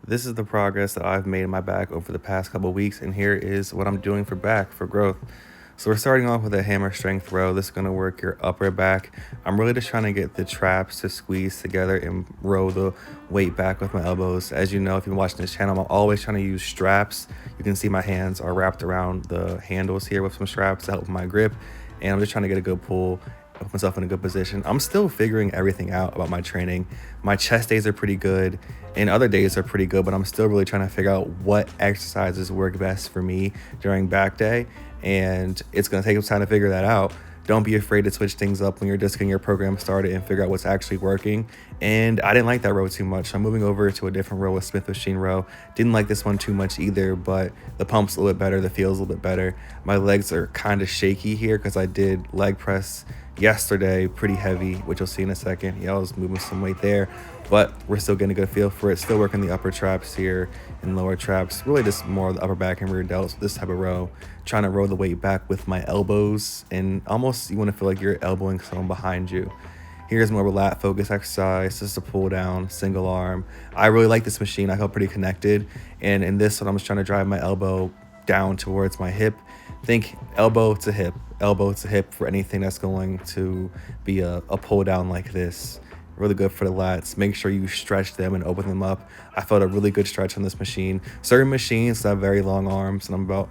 This is the progress that I've made in my back over the past couple of weeks, and here is what I'm doing for back for growth. So we're starting off with a hammer strength row. This is going to work your upper back. I'm really just trying to get the traps to squeeze together and row the weight back with my elbows. As you know, if you've been watching this channel, I'm always trying to use straps. You can see my hands are wrapped around the handles here with some straps to help with my grip, and I'm just trying to get a good pull, put myself in a good position. I'm still figuring everything out about my training. My chest days are pretty good and other days are pretty good, but I'm still really trying to figure out what exercises work best for me during back day. And it's going to take some time to figure that out. Don't be afraid to switch things up when you're just getting your program started and figure out what's actually working. And I didn't like that row too much. I'm moving over to a different row, with Smith machine row. Didn't like this one too much either, but the pump's a little bit better. The feel's a little bit better. My legs are kind of shaky here because I did leg press yesterday pretty heavy, which you'll see in a second. Yeah, I was moving some weight there, but we're still getting a good feel for it. Still working the upper traps here and lower traps, really just more of the upper back and rear delts, this type of row. Trying to roll the weight back with my elbows, and almost you want to feel like you're elbowing someone behind you. Here's more of a lat focus exercise, just a pull down, single arm. I really like this machine. I feel pretty connected, and in this one I'm just trying to drive my elbow down towards my hip. Think elbow to hip for anything that's going to be a pull down like this. Really good for the lats. Make sure you stretch them and open them up. I felt a really good stretch on this machine. Certain machines have very long arms, and I'm about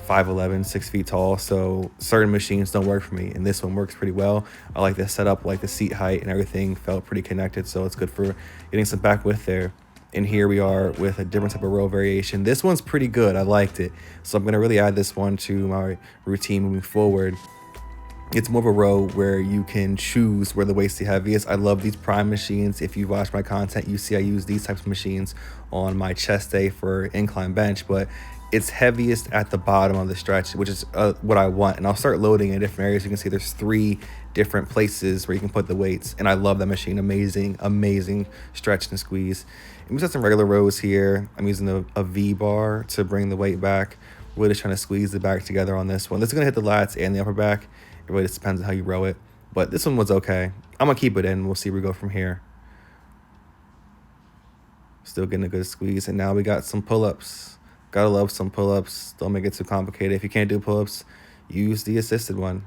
5'11", 6 feet tall, so certain machines don't work for me, and this one works pretty well. I like the setup, like the seat height and everything felt pretty connected, so it's good for getting some back width there. And here we are with a different type of row variation. This one's pretty good. I liked it. So I'm going to really add this one to my routine moving forward. It's more of a row where you can choose where the weight's the heaviest. I love these prime machines. If you've watched my content, you see I use these types of machines on my chest day for incline bench, but it's heaviest at the bottom of the stretch, which is what I want. And I'll start loading in different areas. You can see there's 3 different places where you can put the weights, and I love that machine. Amazing stretch and squeeze. I'm just some regular rows here. I'm using a V bar to bring the weight back. Really just trying to squeeze the back together on this one. This is gonna hit the lats and the upper back. It really just depends on how you row it, but this one was okay. I'm gonna keep it in. We'll see where we go from here. Still getting a good squeeze, and now we got some pull-ups. Gotta love some pull-ups. Don't make it too complicated. If you can't do pull-ups, use the assisted one.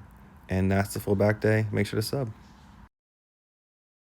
And that's the full back day. Make sure to sub.